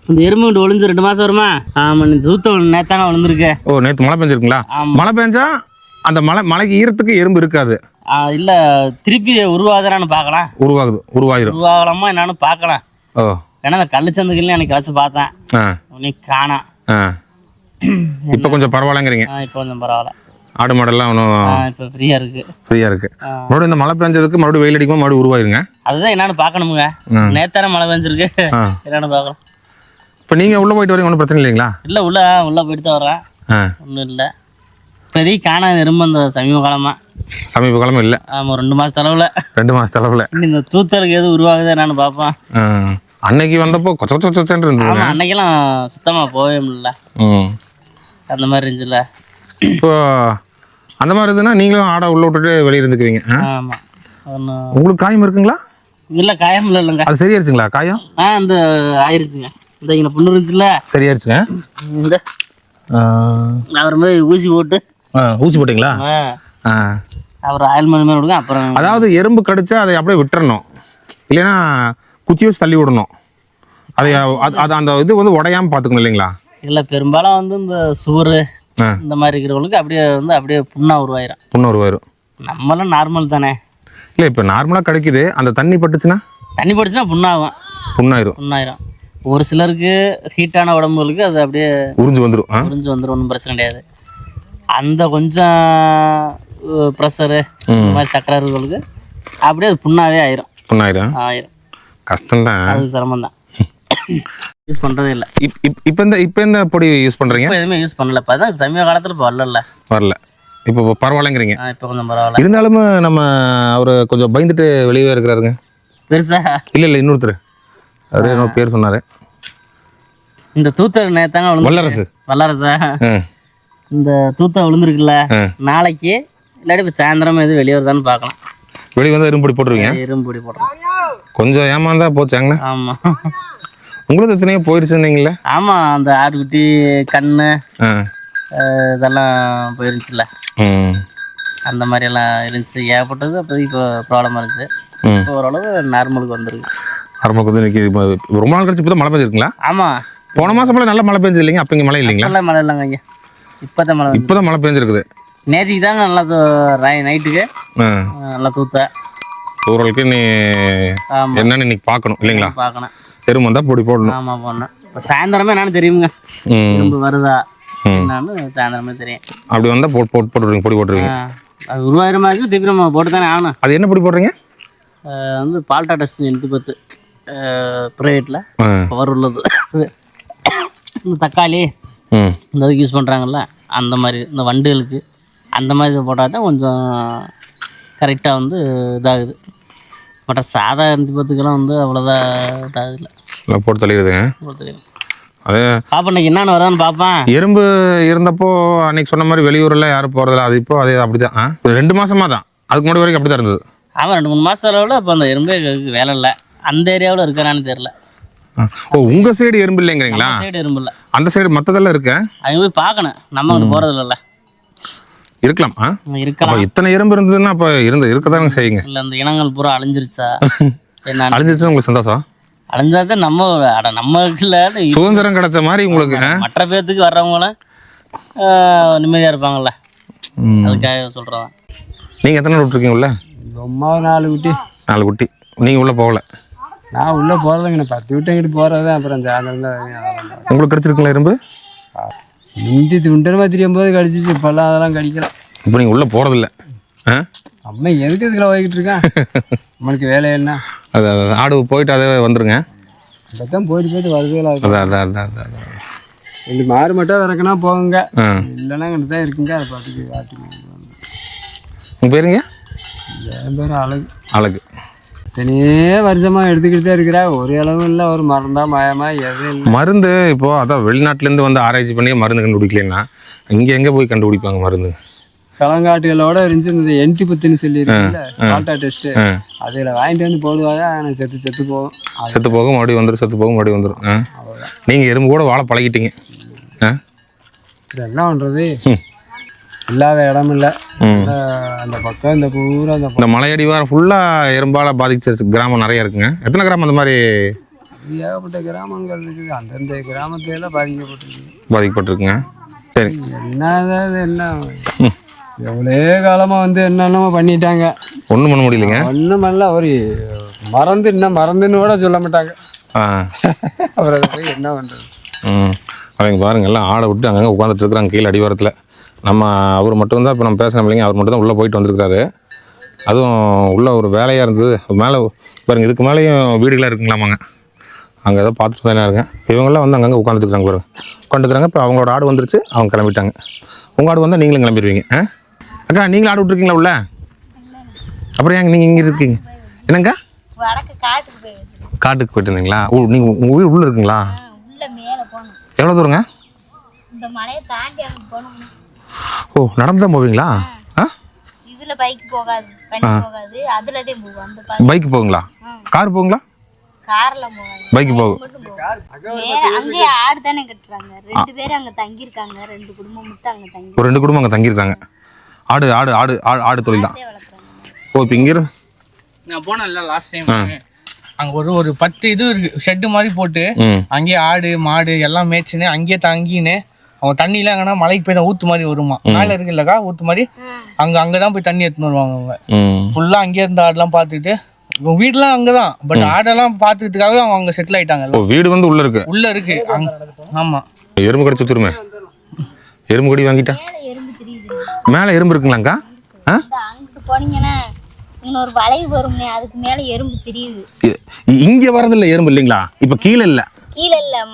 இந்த எறும்புகிட்ட ஒளிஞ்சு 2 மாதம் வருமா? ஆமாம், தூத்த நேத்தாங்க விழுந்துருக்கு. ஓ, நேற்று மழை பெஞ்சிருக்குங்களா? மழை பெஞ்சா அந்த மலைக்கு ஈரத்துக்கு எறும்பு இருக்காது. இல்லை, திருப்பி உருவாகுதானு பார்க்கலாம். உருவாகலாமா என்னன்னு பார்க்கலாம். ஓ, ஏன்னா அந்த கள்ளுச்சந்துக்குன்னு எனக்கு வச்சு பார்த்தேன், உனக்கு காணாம். இப்போ கொஞ்சம் பரவாயில்லைங்கிறீங்க? இப்போ கொஞ்சம் பரவாயில்ல. ஆடு மாடெல்லாம் ஒன்றும் இப்போ ஃப்ரீயாக இருக்குது. மறுபடியும் இந்த மழை பெஞ்சதுக்கு மறுபடியும் வெயில் அடிக்குமா, மறுபடியும் உருவாயிருங்க. அதுதான் என்னன்னு பார்க்கணுமுங்க. நேத்தான மழை பெஞ்சிருக்கு, என்னன்னு பார்க்கலாம். இப்போ நீங்கள் உள்ளே போயிட்டு வரீங்க, ஒன்றும் பிரச்சனை இல்லைங்களா? இல்லை, உள்ளே போயிட்டு தான் வரேன், ஒன்றும் இல்லை. இப்போதைக்கு காணாது எறும்பு அந்த சமீப காலமாக இல்லை. ஆமாம், 2 மாதத்தளவில் 2 மாதத்தளவில் இந்த தூத்தலுக்கு எது உருவாகுது என்னன்னு பார்ப்போம். அன்னைக்கு வந்தப்போ கொச்சன்னு இருந்தது. அன்னைக்கெல்லாம் சுத்தமாக போகவே முடியல, அந்த மாதிரி இருந்துச்சுல்ல. இப்போ அந்த மாதிரி இருந்ததுன்னா நீங்களும் ஆடை உள்ள விட்டுட்டு வெளியே இருந்துக்குவீங்க. ஆமாம். உங்களுக்கு காயம் இருக்குங்களா? இல்லை, காயம் இல்லைங்க. அது சரியாயிருச்சுங்களா காயம்? இந்த ஆயிடுச்சுங்க. இந்த இங்கே புண்ணு இருந்துச்சுல்ல, சரியாயிருச்சுங்க. இந்த அவர் மாதிரி ஊசி போட்டிங்களா? அவர் ஆயில்மெண்ட் மாதிரி கொடுங்க. அப்புறம் அதாவது எறும்பு கடிச்சா அதை அப்படியே விட்டுறணும், இல்லைன்னா குச்சி வச்சு தள்ளி விடணும். அதை அது அந்த இது வந்து உடையாமல் பார்த்துக்கணும் இல்லைங்களா? இல்லை, பெரும்பாலும் வந்து இந்த சுவர் இந்த மாதிரி இருக்கிறவங்களுக்கு அப்படியே புண்ணாக உருவாயிரும். நம்மளும் நார்மல் தானே. இல்லை, இப்போ நார்மலாக கிடைக்குது, அந்த தண்ணி பட்டுச்சுன்னா புண்ணாயிரும். ஒரு சிலருக்கு ஹீட்டான உடம்புகளுக்கு அது அப்படியே உறிஞ்சு வந்துடும். ஒன்றும் பிரச்சனை கிடையாது. அந்த கொஞ்சம் ப்ரெஷரு இந்த மாதிரி சக்கரை இருக்கிறவங்களுக்கு அப்படியே அது புண்ணாகவே ஆயிரும். கஷ்டம்தான், அது சிரமம் தான். யூஸ் பண்ணுறதே இல்லை. இப்போ இந்த பொடி யூஸ் பண்ணுறீங்க? எதுவுமே யூஸ் பண்ணல. இப்போ தான் சமீப காலத்தில் இப்போ வரல. இப்போ பரவாயில்லைங்கிறீங்க? இப்போ கொஞ்சம் பரவாயில்ல. இருந்தாலும் நம்ம அவர் கொஞ்சம் பயந்துட்டு வெளியே இருக்கிறாருங்க. பெருசா? இல்லை, இன்னொருத்தர் அவரே இன்னொரு பேர் சொன்னார். இந்த தூத்தல் நேத்தாங்க வல்லரசா. இந்த தூத்தம் விழுந்துருக்குல்ல, நாளைக்கு இல்லாட்டி இப்போ சாயந்தரம் எதுவும் வெளியே வருதான்னு பார்க்கலாம். வெளியே வந்து எறும்புடி போட்டுருவீங்க? எறும்புடி போடுறோம். கொஞ்சம் ஏமாந்தா போச்சாங்கண்ணா. ஆமாம், உங்களுக்கு எத்தனையோ போயிடுச்சுன்னீங்களே? ஆமாம், அந்த ஆட்டுக்குட்டி கண்ணு இதெல்லாம் போயிருந்துச்சுல்ல, அந்த மாதிரியெல்லாம் இருந்துச்சு, ஏகப்பட்டது. அப்போ இப்போ ப்ராப்ளமாக இருந்துச்சு. இப்போ ஓரளவு நார்மலுக்கு வந்துருக்கு. நார்மலுக்கு வந்து இன்னைக்கு ரொம்ப நாள் கழிச்சு இப்போ தான் மழை பெஞ்சிருக்குங்களா? ஆமாம், போன மாதம் போல நல்ல மழை பெஞ்சது இல்லைங்க? அப்போ இங்கே மழை இல்லைங்களா? நல்ல மழை இல்லைங்க ஐயா, இப்போ தான் மழை பெஞ்சிருக்குது. நேற்றுக்கு தாங்க நல்லா நைட்டுக்கு நல்லா தூரலுக்கு நீ என்னன்னு இன்னைக்கு பார்க்கணும் இல்லைங்களா? பார்க்கணும். எறும்பு வந்தால் பொடி போடணும். ஆமாம், போடணும். இப்போ சாயந்தரமே என்னன்னு தெரியுங்க, எறும்பு வருதா என்னன்னு சாயந்தரமே தெரியும். அப்படி வந்தால் போட்டுருவீங்க, பொடி போட்டுருவீங்க. அது உருவாயிரம் மாதிரி திருப்பி நம்ம போட்டு தானே ஆகணும். அது என்ன பொடி போடுறீங்க? வந்து பால்டா டஸ்ட் 810 ப்ரைவேட்டில் பவர் உள்ளது. இந்த தக்காளி இந்த இதுக்கு யூஸ் பண்ணுறாங்கல்ல, அந்த மாதிரி இந்த வண்டுகளுக்கு அந்த மாதிரி போட்டால் தான் கொஞ்சம் கரெக்டாக வந்து இதாகுது. மற்ற சாதா 810க்கெல்லாம் வந்து அவ்வளோதான் இதாகுதில்ல. எல்லாம் போட்டு தள்ளிடுதுங்க. அதே பாப்பா இன்னைக்கு என்னென்ன வரான்னு பார்ப்பேன். எறும்பு இருந்தப்போ அன்னைக்கு சொன்ன மாதிரி வெளியூரில் யாரும் போகிறதில்ல. அது இப்போ அதே அப்படி தான். 2 மாதமாக தான், அதுக்கு முன்னாடி வரைக்கும் அப்படி தான் இருந்தது. ஆமாம் 2-3 மாதம் அளவில் இப்போ அந்த எறும்பே வேலை இல்லை. அந்த ஏரியாவில் இருக்கிறான்னு தெரில. ஓ உங்கள் சைடு எறும்பு இல்லைங்கிறீங்களா? சைடு எறும்பு இல்லை, அந்த சைடு மற்றதெல்லாம் இருக்கு. அங்கே போய் பார்க்கணும், நம்ம அங்கே போகிறது இல்லைல்ல. இருக்கலாம். இருக்கலாம். இத்தனை எறும்பு இருந்ததுன்னா அப்போ இருக்கதாங்க செய்யுங்க. இல்லை அந்த இனங்கள் பூரா அழிஞ்சிருச்சா என்ன? அழிஞ்சிருச்சு உங்களுக்கு சந்தோஷம்? அழிஞ்சாதான் நம்மளுக்கு இல்லை சுதந்திரம் கிடைச்ச மாதிரி உங்களுக்கு. மற்ற பேர்த்துக்கு வர்றவங்களும் நிம்மதியாக இருப்பாங்கள்ல, அதுக்காக சொல்கிறோம். நீங்கள் எத்தனை நாள் விட்டுருக்கீங்க உள்ள? ரொம்ப 4 குட்டி. 4 குட்டி. நீங்கள் உள்ளே போகல? நான் உள்ளே போகிறதுங்கண்ணே 10 விட்டங்கிட்டு போகிறது. அப்புறம் சாயந்தரம் தான் உங்களுக்கு கிடைச்சிருக்குங்களா எறும்பு? இந்தி துண்டரமாக தெரியும் போது கடிச்சிச்சு. இப்போல்லாம் அதெல்லாம் கடிக்கலாம். இப்போ நீங்கள் உள்ளே போகிறதில்ல? அம்மா எதுக்கு இதுக்குள்ள போய்கிட்டு இருக்கேன்? நம்மளுக்கு வேலை என்ன? அது ஆடு போயிட்டு அதே வந்துருங்க. அதான் போயிட்டு வருதே இல்லை. அதான் ரெண்டு மாறு மட்டும் இறக்குனா போகுங்க, இல்லைன்னா இங்கிட்டு தான் இருக்குங்க. அதை பார்த்துட்டு காட்டுங்க. உங்கள் பேருங்க? என் பேர் அழகு. அழகு. தனியே வருஷமாக எடுத்துக்கிட்டு தான் இருக்கிறா. ஒரு அளவும் இல்லை, ஒரு மருந்தா மாயமா எதுவும் இல்லை. மருந்து இப்போது அதான் வெளிநாட்டிலேருந்து வந்து ஆராய்ச்சி பண்ணி மருந்து கண்டுபிடிக்கலன்னா இங்கே எங்கே போய் கண்டுபிடிப்பாங்க மருந்து? களங்காட்டுகளோட இருந்துச்சு. இந்த என்டி பத்துன்னு சொல்லியிருக்கீங்கள, டாட்டா டெஸ்ட்டு, அதில் வாங்கிட்டு வந்து போடுவாங்க. எனக்கு செத்து போகும். செத்து போகும் மறுபடியும் வந்துடும், செத்து போகும் மறுபடியும் வந்துடும். நீங்கள் எறும்பு கூட வாழ பழகிட்டீங்க. இது என்ன பண்ணுறது? இல்லாத இடம் இல்லை அந்த பக்கம். இந்த பூரா இந்த மலையடி வாரம் ஃபுல்லாக எறும்பால் பாதிச்ச கிராமம் நிறைய இருக்குங்க. எத்தனை கிராமம் அந்த மாதிரி? ஏகப்பட்ட கிராமங்கள் இருக்குது. அந்தந்த கிராமத்தையெல்லாம் பாதிக்கப்பட்டிருக்குங்க. சரி, என்ன எவ்வளோ காலமாக வந்து என்னென்னமோ பண்ணிட்டாங்க. ஒன்றும் பண்ண முடியலைங்க. ஒன்றும் பண்ணல. அவர் மறந்துன்னு கூட சொல்ல மாட்டாங்க. அவர் அதை போய் என்ன பண்ணுறது? அவங்க பாருங்க எல்லாம் ஆடை விட்டு அங்கங்கே உட்காந்துட்டு இருக்கிறாங்க கீழே அடிவாரத்தில். நம்ம அவர் மட்டும்தான் இப்போ நம்ம பேசணும் இல்லைங்க. அவர் மட்டும் தான் உள்ளே போயிட்டு வந்துருக்காரு. அதுவும் உள்ளே ஒரு வேலையாக இருந்தது. மேலே பாருங்க, இதுக்கு மேலேயும் வீடுகளாக இருக்குங்களாமாங்க. அங்கே ஏதோ பார்த்துட்டு தான் இருக்கேன். இவங்கெல்லாம் வந்து அங்கங்கே உட்காந்துட்டு இருக்காங்க பாருங்க, உட்காந்துருக்காங்க. இப்போ அவங்களோட ஆடு வந்துருச்சு, அவங்க கிளம்பிட்டாங்க. உங்கள் ஆடு வந்தால் நீங்களும் கிளம்பிடுவீங்க. அக்கா நீங்களும் ஆடு விட்டுருக்கீங்களா உள்ள? அப்புறம் ஏங்க நீங்கள் இங்கே இருக்கீங்க? என்னங்கக்கா? காட்டுக்கு போயிட்டு இருந்தீங்களா? நீங்கள் உங்கள் வீடு உள்ளே இருக்குங்களா? எவ்வளோ தூரங்க? ஓ நடந்து தான் போவீங்களா? பைக் போகுங்களா? கார் போகுங்களா? பைக் போகும். அங்கே ஆடு தானே கட்டுறாங்க. 2 பேர் அங்க தங்கி இருக்காங்க. 2 குடும்பம் மட்டும் அங்க தங்கி. ஒரு 2 குடும்பம் அங்கே தங்கியிருக்காங்க. ஆடு ஆடு ஆடு ஆடு தொழில் தான். ஓ இப்போ இங்கே நான் போனேன்ல லாஸ்ட் டைம், அங்கே ஒரு 10 இது இருக்கு ஷெட்டு மாதிரி போட்டு அங்கேயே ஆடு மாடு எல்லாம் மேய்ச்சின்னு அங்கேயே தங்கின்னு அவங்க தண்ணியெலாம் எங்கன்னா மலைக்கு போய் ஊற்று மாதிரி வருமா. மேலே இருக்குல்லக்கா ஊற்று மாதிரி, அங்கே தான் போய் தண்ணி எடுத்துன்னு வருவாங்க. அவங்க ஃபுல்லாக அங்கேயே இருந்த ஆடெல்லாம் பார்த்துட்டு, வீடுலாம் அங்கே தான், பட் ஆடெல்லாம் பார்த்துக்கிறதுக்காகவே அவங்க அங்கே செட்டில் ஆகிட்டாங்க. வீடு வந்து உள்ளே இருக்கு. ஆமாம். எறும்பு கடிச்சு வச்சுருமே. எறும்பு கடி வாங்கிட்டா மேலே எறும்பு இருக்குங்களாங்க்கா? அங்கிட்டு போனீங்கன்னா இன்னொரு வளைவு வரும்னே, அதுக்கு மேலே எறும்பு தெரியுது. இங்கே வரதில்லை எறும்பு இல்லைங்களா? இப்போ கீழே இல்லை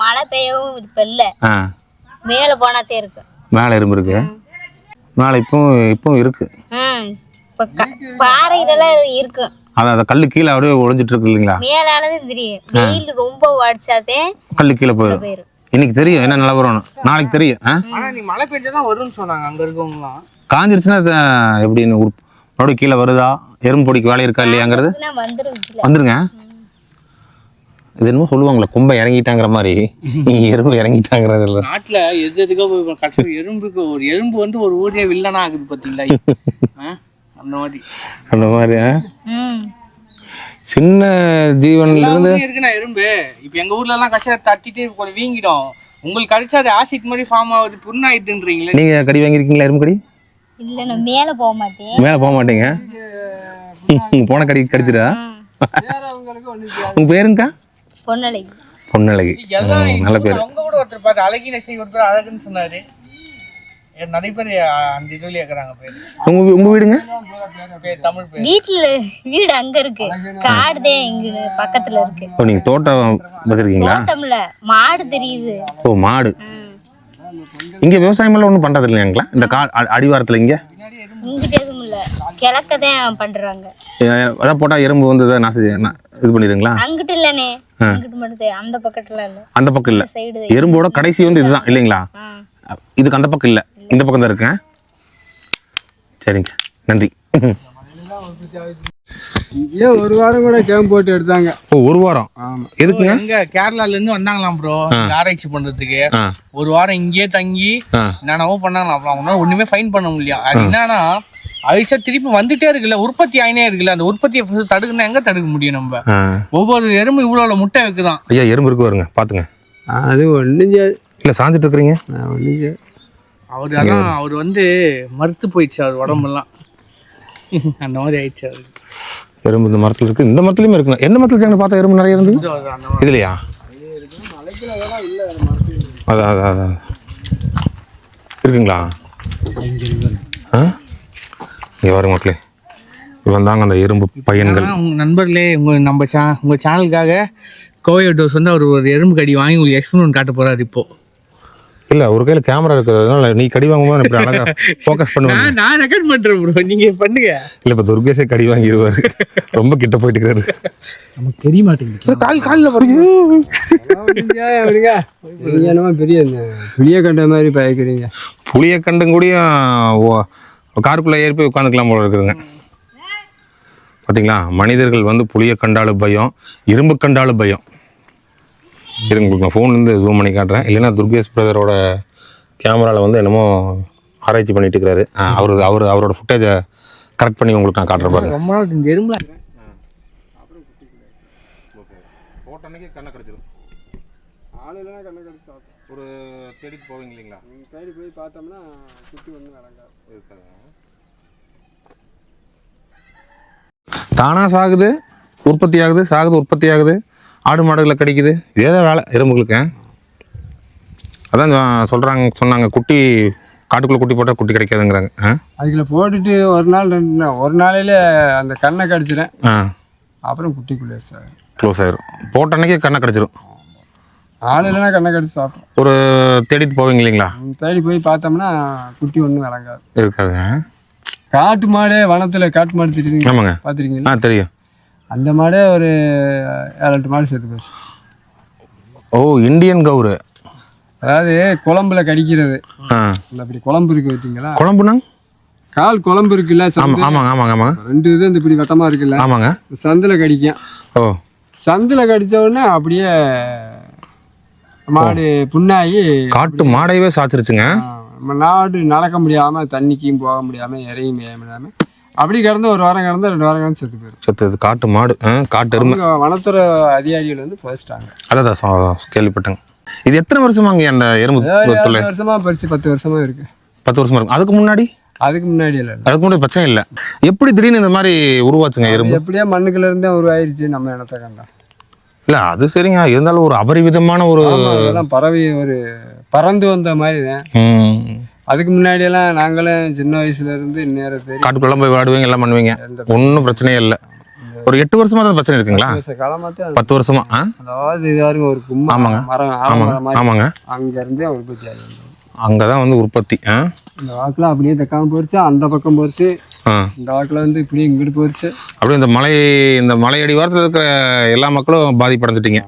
மழை பெய்யவும் இப்போ இல்லை. மேலே போனாத்தே இருக்கு. மேலே எறும்பு இருக்கு. மேலே இப்போ இருக்கு. இப்போ பாறைகளெல்லாம் இருக்கு. அதான் கல்லு கீழே அப்படியே ஒழிஞ்சிட்டு இருக்கு இல்லைங்களா? மேலானது தெரியும். வெயில் ரொம்ப அடிச்சாதே கல்லு கீழே போயிடும். இன்னைக்கு தெரியும் என்ன நிலவரம், நாளைக்கு தெரியும். ஆனால் நீ மழை பெஞ்சாதான் வரும்னு சொன்னாங்க அங்கே இருக்கவங்களாம். காஞ்சிருச்சுன்னா எப்படின்னு மறுபடியும் கீழே வருதா, எறும்பு பொடிக்கு வேலை இருக்கா இல்லையாங்கிறது வந்துருங்க. இது என்னமோ சொல்லுவாங்களே கும்பை இறங்கிட்டாங்கிற மாதிரி எறும்பு இறங்கிட்டாங்கிறது இல்லை. நாட்டில் எதுக்கோ கடைசி எறும்புக்கு ஒரு எறும்பு வந்து ஒரு ஊரே வில்லனா ஆகுது பார்த்தீங்களா? அந்த மாதிரி சின்ன ஜீவன்ல இருந்து இருக்குண்ணா எறும்பு. இப்போ எங்க ஊர்ல எல்லாம் கச்சா தட்டிட்டு கொஞ்சம் வீங்கிடும். உங்களுக்கு கடிச்சா அது ஆசிட் மாதிரி ஃபார்ம் ஆகுது, புண்ணாயிடுன்றீங்களே. நீங்க கடி வாங்கிருக்கீங்களா எறும்பு கடி? இல்ல நான் மேலே போக மாட்டேன். மேலே போக மாட்டீங்க? போன கடி கடிச்சிடா? உங்க பேருங்கக்கா? பொன்னழகி. பொன்னழகி நல்ல பேர். அவங்க கூட ஒருத்தர் பார்த்து அழகின செய்ய ஒரு பேர் அழகுன்னு சொன்னாரு. நிறைய பேர் அந்த இதுல இருக்கிறாங்க பேர். உங்க வீடுங்க? தமிழ் பேர். வீடு அங்க இருக்கு, காடுதே இங்க பக்கத்துல இருக்கு. ஓ நீங்க தோட்டம் வச்சிருக்கீங்களா? தோட்டம்ல மாடு தெரியுது. ஓ மாடு. இங்க விவசாயம் எல்லாம் ஒன்றும் பண்றது இல்லைங்களா இந்த அடிவாரத்துல? இங்க எதுவும் இல்ல, கிழக்கதான் பண்றாங்க. அதான் போட்டா எறும்பு வந்து இது பண்ணிடுங்களா? அங்கிட்டு இல்லனே, அங்கிட்டு மட்டும் அந்த பக்கத்துல இல்ல. அந்த பக்கம் இல்ல. சைடு எறும்போட கடைசி வந்து இதுதான் இல்லைங்களா? இதுக்கு அந்த பக்கம் இல்ல, இந்த பக்கம் தான் இருக்கேன். சரிங்க, நன்றி. இங்கே ஒரு வாரம் கூட கேம்ப் போட்டு எடுத்தாங்க. ஓ, ஒரு வாரம்? எதுக்குங்க? இங்க கேரளால இருந்து வந்தாங்களாம் ப்ரோ ஆராய்ச்சி பண்றதுக்கு. ஒரு வாரம் இங்கேயே தங்கி என்னென்னவோ பண்ணாங்களாம். அவங்களால ஒண்ணுமே ஃபைன் பண்ண முடியல. அது என்னன்னா அழிச்சா திருப்பி வந்துட்டே இருக்குல்ல, உற்பத்தி ஆயினே இருக்குல்ல. அந்த உற்பத்தியை தடுக்கணும், எங்க தடுக்க முடியும் நம்ம? ஒவ்வொரு எறும்பு இவ்வளவு முட்டை வைக்குதான். ஐயா, எறும்பு இருக்கு பாருங்க, பாத்துங்க. அது ஒன்றும் இல்ல, சாஞ்சிட்டு இருக்கிறீங்க. அவரு அதான் அவர் வந்து மறுத்து போயிடுச்சு அவர் உடம்பெல்லாம். அந்த மாதிரி ஆயிடுச்சு அவருக்கு. எறும்பு இந்த மரத்துல இருக்கு, இந்த மரத்துலயுமே இருக்குங்க. எந்த மரத்துல சேர்ந்து பார்த்தா எறும்பு நிறைய இருந்து இதுலையா? அதான் அதான் அதான் இருக்குங்களா? இங்கே வரும் மக்களே, இவன் தாங்க அந்த எறும்பு பையன்கள். உங்க நண்பர்களே, உங்க சேனலுக்காக கோவை டோஸ் வந்து அவர் ஒரு எறும்பு கடி வாங்கி உங்களுக்கு எக்ஸ்பெரிமெண்ட் காட்ட போறாரு இப்போ. இல்ல, ஒரு கையில கேமரா இருக்கிறதுனால நீ கடி வாங்கும்போது இப்படி அழகா ஃபோக்கஸ் பண்ணுவேன். நான் ரெக்கார்ட் பண்றேன் ப்ரோ, நீங்க பண்ணுங்க. இல்ல, இப்ப துர்கேஷே கடி வாங்கிடுவாரு, ரொம்ப கிட்ட போயிட்டு இருக்காரு. நமக்கு தெரிய மாட்டேங்குது. காலில் படிச்சு என்னமா பெரிய புளிய கண்ட மாதிரி பயக்கிறீங்க. புளிய கண்டும் கூடிய காருக்குள்ள ஏறி போய் உட்காந்துக்கலாம் போல இருக்குதுங்க. பார்த்தீங்களா, மனிதர்கள் வந்து புளிய கண்டாலும் பயம், இரும்பு கண்டாலும் பயம். உங்களுக்கு நான் ஃபோன்லேருந்து ஜூம் பண்ணி காட்டுறேன். இல்லைன்னா துர்கேஷ் பிரதரோட கேமராவில் வந்து என்னமோ ஆராய்ச்சி பண்ணிட்டு இருக்கிறாரு. அவரோட ஃபுட்டேஜை கரெக்ட் பண்ணி உங்களுக்கு நான் காட்டுறேன் பாருங்க. ரொம்ப நாள் இந்த எறும்புல கண்ணை கடிச்சிடும். ஆளுலாம் கண்ணை கடிச்சு ஒரு தேடிட்டு போவீங்க இல்லைங்களா? தேடி போய் பார்த்தோம்னா சுற்றி ஒன்று வராங்க. தானாக சாகுது, உற்பத்தி ஆகுது, சாகுது, உற்பத்தி ஆகுது, ஆடு மாடுகளை கடிக்குது. இதே தான் வேலை எறும்புகளுக்கு. அதான் சொன்னாங்க குட்டி காட்டுக்குள்ளே குட்டி போட்டால் குட்டி கிடைக்காதுங்கிறாங்க. அதுக்குள்ள போட்டுட்டு ஒரு நாள் 2 நாள், ஒரு நாளையில அந்த கண்ணை கடிச்சிடேன். அப்புறம் குட்டிக்குள்ளே சார் க்ளோஸ் ஆயிரும். போட்ட அன்னைக்கு கண்ணை கடிச்சிடும். ஆள் இல்லைன்னா கண்ணை கடிச்சு சாப்பிடும். ஒரு தேடிட்டு போவீங்க இல்லைங்களா? தேடி போய் பார்த்தோம்னா குட்டி ஒன்றும் விளங்காது, இருக்காது. காட்டு மாடு வனத்தில் காட்டு மாடு தெரியுதுங்க. ஆமாங்க, பார்த்துருக்கீங்களா? தெரியும். அந்த மாடே ஒரு 7-8 மாடு சேர்த்து போச்சு. ஓ, இந்தியன் கவுரு. அதாவது குழம்புல கடிக்கிறது. இந்த அப்படி குழம்பு இருக்கு பார்த்தீங்களா? குழம்புனா கால் குழம்பு இருக்குல்ல? ஆமாங்க ஆமாங்க ஆமாங்க. 2 இது இந்த இப்படி வட்டமாக இருக்குல்ல? ஆமாங்க. சந்தில் கடிக்கும். ஓ, சந்தில் கடித்த உடனே அப்படியே மாடு புண்ணாகி காட்டு மாடையவே சாச்சிருச்சுங்க. நாடு நடக்க முடியாமல், தண்ணிக்கும் போக முடியாமல், இறையும் முடியாமல் அப்படி கிடந்து 1 வாரம் கிடந்து 2 வாரம் கிடந்து செத்து போயிடும். செத்துது காட்டு மாடு, காட்டு எருமை. வனத்துறை அதிகாரிகள் வந்து போச்சிட்டாங்க. அதான் கேள்விப்பட்டேங்க. இது எத்தனை வருஷமாங்க அந்த எறும்பு தொல்லை? 7 வருஷமா பறிச்சு 10 வருஷமா இருக்கு. 10 வருஷமா இருக்கும். அதுக்கு முன்னாடி இல்லை, அதுக்கு முன்னாடி பிரச்சனை இல்லை. எப்படி திடீர்னு இந்த மாதிரி உருவாச்சுங்க எறும்பு? எப்படியா மண்ணுக்குள்ள இருந்தே உருவாயிருச்சு, நம்ம இனத்தை கண்டா. இல்லை, அது சரிங்க. இருந்தாலும் ஒரு அபரிவிதமான ஒரு பறவை ஒரு பறந்து வந்த மாதிரி தான். அதுக்கு முன்னாடியெல்லாம் நாங்களும் சின்ன வயசுல இருந்து இந்நேரம் தெரியும் காட்டுக்குள்ள போய் விளையாடுவீங்க, எல்லாம் பண்ணுவீங்க, ஒன்றும் பிரச்சனையே இல்லை. ஒரு 8 வருஷமா தான் பிரச்சனை இருக்குங்களா? 10 வருஷமா? அதாவது இது ஒரு கும்மா. ஆமாங்க மரம் ஆமாங்க. அங்க இருந்தே உற்பத்தி ஆகி அங்கதான் வந்து உற்பத்தி. இந்த வாக்குல அப்படியே தக்காம போயிடுச்சு, அந்த பக்கம் போயிடுச்சு. இந்த வாக்குல வந்து இப்படி இங்கிட்டு போயிடுச்சு. அப்படியே இந்த மலை அடிவாரத்தில் இருக்கிற எல்லா மக்களும் பாதிப்படைஞ்சிட்டீங்க.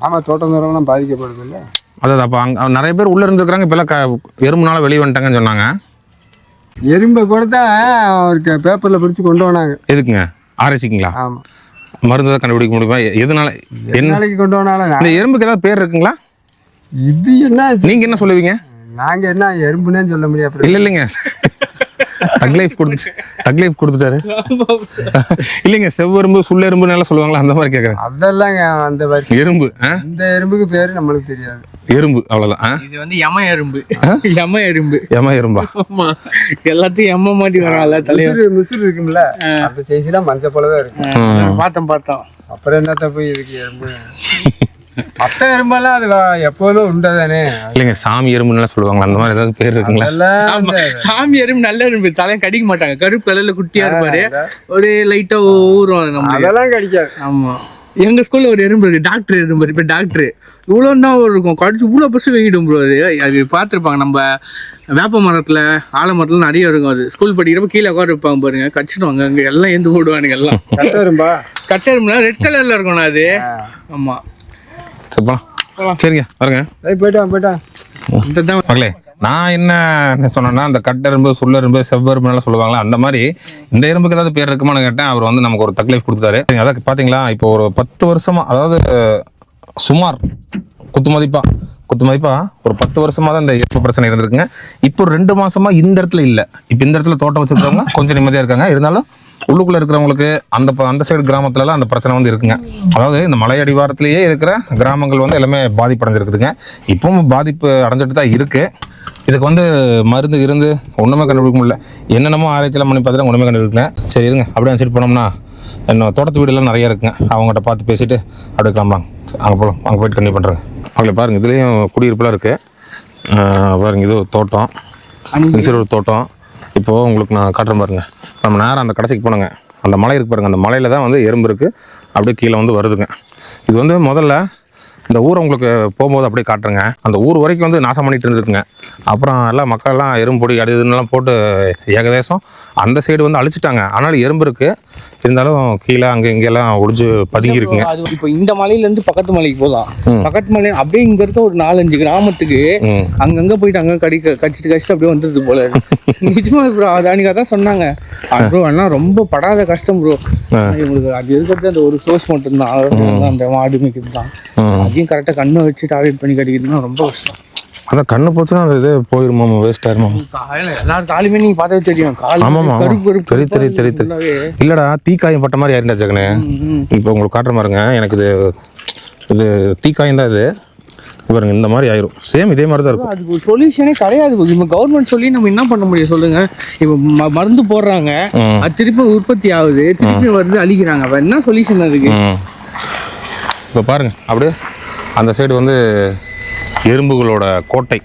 ஆமா, தோட்டந்தோரெல்லாம் பாதிக்கப்படுது இல்லை? அதாவது அப்போ அங்கே நிறைய பேர் உள்ளே இருந்துருக்குறாங்க. இப்போல்லாம் எறும்புனால வெளியே வந்துட்டாங்கன்னு சொன்னாங்க. எறும்பை கூட தான் ஒரு பேப்பரில் பிடிச்சி கொண்டு வந்தாங்க. எதுக்குங்க? ஆராய்ச்சிங்களா? ஆமாம், மருந்து தான் கண்டுபிடிக்க முடியுமா? எதனால நாளைக்கு கொண்டு வந்தாலும் இந்த எறும்புக்கு ஏதாவது பேர் இருக்குங்களா? இது என்ன நீங்கள் என்ன சொல்லுவீங்க? நாங்கள் என்ன எறும்புன்னே சொல்ல முடியாது. இல்லைங்க, தக் லைஃப் கொடுத்துட்டாரு. இல்லைங்க, செவ்வெரும்பு சுள்ளெரும்பு நல்லா சொல்லுவாங்களா, அந்த மாதிரி கேட்குறேன். அதெல்லாம் அந்த எறும்பு. இந்த எறும்புக்கு பேரு நம்மளுக்கு தெரியாது. எறும்பு அவ்வளோதான். இது வந்து யம எறும்பு. யம எறும்பா? ஆமா, எல்லாத்தையும் எம்ம மாட்டி வரால. மிசுறு இருக்கும்ல, அந்த சைஸ்லாம் மஞ்சள் போலதான் இருக்கு. பார்த்தோம். அப்புறம் என்னத்த போய் இருக்கு எறும்பு? மற்ற எறும்பெல்லாம் அது எப்போதும் உண்டதானே. இல்லைங்க, சாமி எறும்புன்னு சொல்லுவாங்களா, அந்த மாதிரி ஏதாவது பேர் இருக்குங்களா? சாமி எறும்பு நல்ல எறும்பு, தலையை கடிக்க மாட்டாங்க. கருப்பு கலர்ல குட்டியா இருப்பாரு, ஒரு லைட்டா ஊறும். அதெல்லாம் கடிக்காது. ஆமா, எங்க ஸ்கூல்ல ஒரு எறும்பு இருக்கு, டாக்டர் எறும்பு. இப்போ டாக்டர் இவ்வளோ தான் இருக்கும், கடிச்சு இவ்வளோ பஸ் வெங்கிடும் ப்ரோ. அது பார்த்துருப்பாங்க, நம்ம வேப்ப மரத்தில் ஆலமரத்துல நிறைய இருக்கும். அது ஸ்கூல் படிக்கிறப்ப கீழே உட்கார வைப்பாங்க பாருங்க, கடிச்சிடுவாங்க. அங்கே எல்லாம் எந்த போடுவானுங்க எல்லாம். கட்ட எறும்புனா ரெட் கலர்ல இருக்கும்ண்ணா அது. ஆமா சரிங்க பாருங்க போயிட்டான் மகளே. நான் என்ன சொன்னேன்னா, அந்த கட்டெரும்பு, சுள்ளெரும்பு, செவ்வெரும்புலாம் சொல்லுவாங்களா, அந்த மாதிரி இந்த எறும்புக்கு ஏதாவது பேர் இருக்குமான்னு கேட்டேன். அவர் வந்து நமக்கு ஒரு தக்லீஃப் கொடுத்தாரு. அதான் பார்த்தீங்களா, இப்போ ஒரு 10 வருஷமா, அதாவது சுமார் குத்து மதிப்பா ஒரு 10 வருஷமா தான் இந்த எறும்பு பிரச்சனை இருந்திருக்குங்க. இப்போ 2 மாசமா இந்த இடத்துல இல்லை. இப்போ இந்த இடத்துல தோட்டம் வச்சுருக்கவங்க கொஞ்சம் நிம்மதியாக இருக்காங்க. இருந்தாலும் உள்ளுக்குள்ளே இருக்கிறவங்களுக்கு அந்த சைடு கிராமத்துலலாம் அந்த பிரச்சனை வந்து இருக்குங்க. அதாவது இந்த மலை அடிவாரத்திலேயே இருக்கிற கிராமங்கள் வந்து எல்லாமே பாதிப்படைஞ்சிருக்குதுங்க. இப்பவும் பாதிப்பு அடைஞ்சிட்டு தான் இருக்குது. இதுக்கு வந்து மருந்து இருந்து ஒன்றுமே கண்டுபிடிக்க முடியல. என்னென்னமோ ஆராய்ச்சியெல்லாம் பண்ணி பார்த்துட்டு ஒன்றுமே கண்டுபிடிக்கல. சரி இருங்க, அப்படியே அனுப்பிச்சிட்டு போனோம்னா இன்னும் தோட்டத்து வீடெல்லாம் நிறைய இருக்குங்க. அவங்ககிட்ட பார்த்து பேசிவிட்டு அப்படியே கிளம்பாங்க. அங்கே போகலாம், அங்கே போய்ட்டு கண்டிப்பாக பண்ணுறேங்க. அவங்களே பாருங்கள், இதுலேயும் குடியிருப்புலாம் இருக்குது பாருங்கள். இது ஒரு தோட்டம், ஒரு தோட்டம். இப்போது உங்களுக்கு நான் காட்டுறேன் பாருங்கள். நம்ம நேரம் அந்த கடைசிக்கு போனோங்க, அந்த மலை இருக்குது பாருங்கள். அந்த மலையில் தான் வந்து எறும்பு இருக்குது, அப்படியே கீழே வந்து வருதுங்க. இது வந்து முதல்ல இந்த ஊரை உங்களுக்கு போகும்போது அப்படியே காட்டுறேங்க. அந்த ஊர் வரைக்கும் வந்து நாசம் பண்ணிட்டு இருந்துருக்குங்க. அப்புறம் எல்லாம் மக்கள்லாம் எறும்பு பொடி அது இதுன்னெலாம் போட்டு ஏகதேசம் அந்த சைடு வந்து அழிச்சிட்டாங்க. ஆனாலும் எறும்பு இருக்குது, இருந்தாலும் கீழே அங்கே இங்கெல்லாம் ஒடிஞ்சு பதுங்கி இருக்குங்க. அது இப்போ இந்த மலையிலேருந்து பக்கத்து மலைக்கு போகலாம். பக்கத்து மலை அப்படியே இங்கே இருக்க ஒரு 4-5 கிராமத்துக்கு அங்கங்கே போயிட்டு அங்கே கடிச்சிட்டு அப்படியே வந்துடுது போல. நிஜமா ப்ரோ, அது அன்றைக்கி அதான் சொன்னாங்க ப்ரோ. ஆனால் ரொம்ப படாத கஷ்டம் ப்ரோ இவங்களுக்கு. அது இருக்கிறது அந்த ஒரு சோர்ஸ் மட்டும்தான், அந்த மாடு மிக்கிறது தான். அதையும் கரெக்டாக கண்ணை வச்சு டார்கெட் பண்ணி கடிக்கிறதுனா ரொம்ப கஷ்டம். அதான் கண்ணு போச்சுன்னா அது இது போயிருமா, வேஸ்ட் ஆயிருமா. எல்லாரும் காலுமே நீங்க பார்த்தாவே தெரியும். தெரியும். இல்லடா, தீக்காயம் பட்ட மாதிரி ஆயிருந்தா ஜெகனே. இப்போ உங்களுக்கு காட்டுற மாதிரிங்க, எனக்கு இது தீக்காயம் தான். இது பாருங்க, இந்த மாதிரி ஆயிரும். சேம் இதே மாதிரி தான் இருக்கும். அதுக்கு சொல்யூஷனே கிடையாது. இப்போ கவர்மெண்ட் சொல்லி நம்ம என்ன பண்ண முடியும் சொல்லுங்க. இப்போ மருந்து போடுறாங்க, அது திருப்பி உற்பத்தி ஆகுது, திருப்பி வருது, அழிக்கிறாங்க. அப்ப என்ன சொல்யூஷன் அதுக்கு? இப்போ பாருங்க, அப்படியே அந்த சைடு வந்து எறும்புகளோட கோட்டை.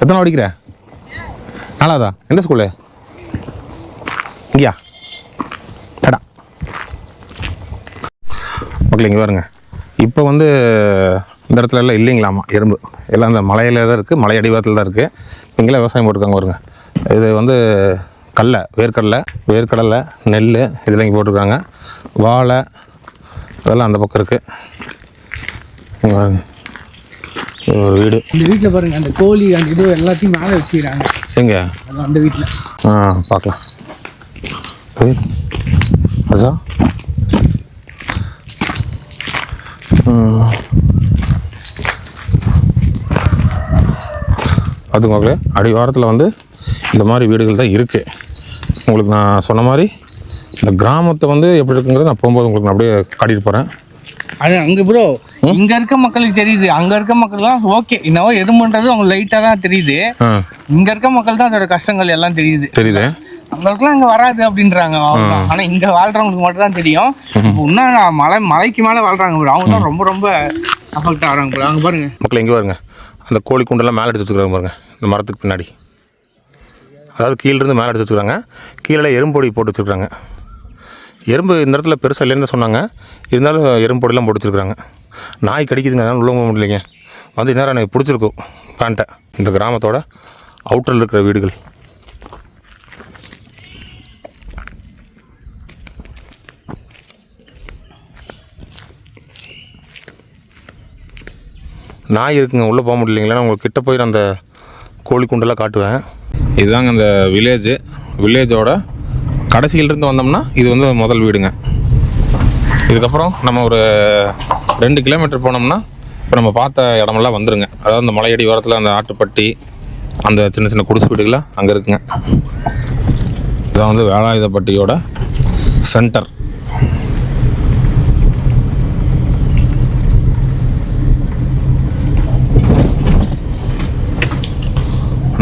எத்தனை படிக்கிற? 4ஆவதா? எந்த ஸ்கூலு? இங்கேயா? கடா மக்கள் இங்கே பாருங்க. இப்போ வந்து இந்த இடத்துல எல்லாம் இல்லைங்களாமா எறும்பு. எல்லாம் இந்த மலையில் தான் இருக்குது, மலை அடிவாரத்தில் தான் இருக்குது. இங்கெல்லாம் விவசாயம் போட்டிருக்காங்க பாருங்க. இது வந்து வேர்க்கடலை, நெல் இதெல்லாம் இங்கே போட்டிருக்காங்க. வாழை அதெல்லாம் அந்த பக்கம் இருக்குது. ஒரு வீடு, இந்த வீட்டில் பாருங்க, அந்த கோழி அந்த இது எல்லாத்தையும் மேலே வச்சுக்கிறாங்க. எங்க? அந்த வீட்டில் பார்க்கலாம். அதான் பார்த்துக்கோங்களே, அடிவாரத்தில் வந்து இந்த மாதிரி வீடுகள் தான் இருக்குது. உங்களுக்கு நான் சொன்ன மாதிரி இந்த கிராமத்தை வந்து எப்படி இருக்குங்கிறது நான் போகும்போது உங்களுக்கு நான் அப்படியே காட்டிட்டு போகிறேன். அது அங்கே ப்ரோ, இங்கே இருக்க மக்களுக்கு தெரியுது. அங்கே இருக்க மக்கள்லாம் ஓகே, என்னவோ எறும்புன்றது அவங்க லைட்டாக தான் தெரியுது. இங்கே இருக்க மக்கள் தான் அதோட கஷ்டங்கள் எல்லாம் தெரியுது. அவங்களுக்குலாம் அங்கே வராது அப்படின்றாங்க. ஆனால் இங்கே வாழ்கிறவங்களுக்கு மட்டும் தான் தெரியும். இன்னும் மலைக்கு மேலே வாழ்கிறாங்க ப்ரோ, அவங்க தான் ரொம்ப ரொம்ப அஃபெக்ட் ஆகிறாங்க ப்ரோ. அங்கே பாருங்க மக்கள், இங்கே பாருங்க, அந்த கோழி குண்டெல்லாம் மேலே எடுத்து வச்சுக்கிறாங்க பாருங்க, இந்த மரத்துக்கு பின்னாடி. அதாவது கீழேருந்து மேலே எடுத்து வச்சுக்கிறாங்க. கீழே எறும்பொடி போட்டு வச்சுருக்காங்க. எறும்பு இந்த இடத்துல பெருசாக இல்லைன்னு சொன்னாங்க, இருந்தாலும் எறும்பொடிலாம் போட்டு வச்சுருக்காங்க. நாய் கடிக்குதுங்க, அதனால் உள்ள போக முடியலைங்க. வந்து நேரம் எனக்கு பிடிச்சிருக்கும் பேண்ட்டை. இந்த கிராமத்தோட அவுட்டரில் இருக்கிற வீடுகள். நாய் இருக்குங்க, உள்ளே போக முடியலைங்களா. உங்களுக்கு கிட்ட போய் அந்த கோழி குண்டெல்லாம் காட்டுவேன். இதுதாங்க அந்த வில்லேஜோட கடைசியிலிருந்து வந்தோம்னா இது வந்து முதல் வீடுங்க. இதுக்கப்புறம் நம்ம ஒரு 2 கிலோமீட்டர் போனோம்னா இப்போ நம்ம பார்த்த இடமெல்லாம் வந்துருங்க. அதாவது அந்த மலையடி ஓரத்தில் அந்த ஆட்டுப்பட்டி, அந்த சின்ன சின்ன குடிசை வீடுகள்லாம் அங்கே இருக்குங்க. இதான் வந்து வேலாயுதப்பட்டியோட சென்டர்.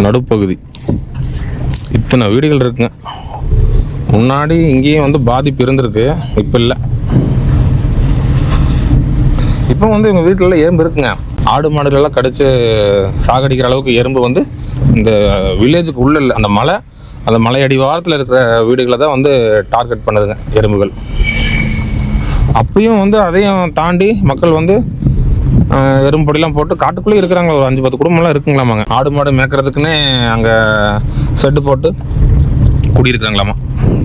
நடுப்பகுதி இத்தனை வீடுகள் இருக்குங்க. முன்னாடி இங்கேயும் வந்து பாதிப்பு இருந்திருக்கு, இப்போ இல்லை. இப்போ வந்து எங்கள் வீட்டிலலாம் எறும்பு இருக்குங்க. ஆடு மாடுகளெல்லாம் கடிச்சு சாகடிக்கிற அளவுக்கு எறும்பு வந்து இந்த வில்லேஜுக்கு உள்ளே இல்லை, அந்த மலை அடிவாரத்தில் இருக்கிற வீடுகளை தான் வந்து டார்கெட் பண்ணுதுங்க எறும்புகள். அப்பயும் வந்து அதையும் தாண்டி மக்கள் வந்து எறும்பு பொடிலாம் போட்டு காட்டுக்குள்ளேயே இருக்கிறாங்க. ஒரு 5-10 குடும்பம்லாம் இருக்குங்களாமாங்க. ஆடு மாடு மேய்க்கிறதுக்குன்னே அங்கே ஷெட்டு போட்டு குடியிருக்கிறாங்களாமா.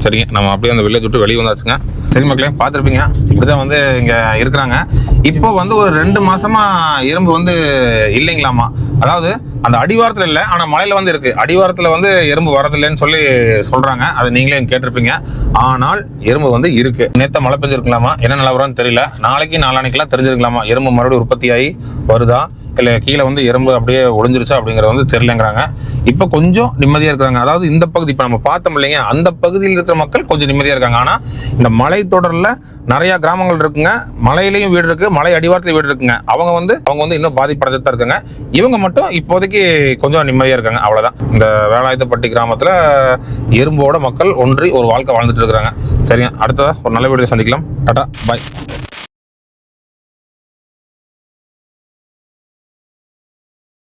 சரிங்க, நம்ம அப்படியே அந்த வில்லேஜ் விட்டு வெளியே வந்தாச்சுங்க. சரி மக்களே, பார்த்துருப்பீங்க, இப்படி தான் வந்து இங்கே இருக்கிறாங்க. இப்போ வந்து ஒரு 2 மாசமா எறும்பு வந்து இல்லைங்களாமா. அதாவது அந்த அடிவாரத்தில் இல்லை, ஆனால் மலையில் வந்து இருக்குது. அடிவாரத்தில் வந்து எறும்பு வரதில்லைன்னு சொல்லி சொல்கிறாங்க. அது நீங்களே கேட்டிருப்பீங்க. ஆனால் எறும்பு வந்து இருக்குது. நேற்று மழை பெஞ்சிருக்கலாமா, என்ன நிலவரம்னு தெரியல. நாளைக்கு நாளானிக்கெல்லாம் தெரிஞ்சிருக்கலாமா எறும்பு மறுபடியும் உற்பத்தியாகி வருதா, இல்லை கீழே வந்து எறும்பு அப்படியே ஒளிஞ்சிருச்சா அப்படிங்கிறது வந்து தெரியலங்கிறாங்க. இப்போ கொஞ்சம் நிம்மதியாக இருக்கிறாங்க. அதாவது இந்த பகுதி இப்போ நம்ம பார்த்தோம் இல்லைங்க, அந்த பகுதியில் இருக்கிற மக்கள் கொஞ்சம் நிம்மதியாக இருக்காங்க. ஆனால் இந்த மலை தொடரில் நிறையா கிராமங்கள் இருக்குங்க. மலையிலையும் வீடு இருக்குது, மலை அடிவாரத்துலையும் வீடு இருக்குங்க. அவங்க வந்து இன்னும் பாதிப்படைஞ்சிட்டு தான் இருக்காங்க. இவங்க மட்டும் இப்போதைக்கு கொஞ்சம் நிம்மதியாக இருக்காங்க. அவ்வளோதான். இந்த வேலாயுதப்பட்டி கிராமத்தில் எறும்போட மக்கள் ஒன்றி ஒரு வாழ்க்கை வாழ்ந்துட்டு இருக்கிறாங்க. சரிங்க, அடுத்ததாக ஒரு நல்ல வீடியோ சந்திக்கலாம். டாடா, பாய்.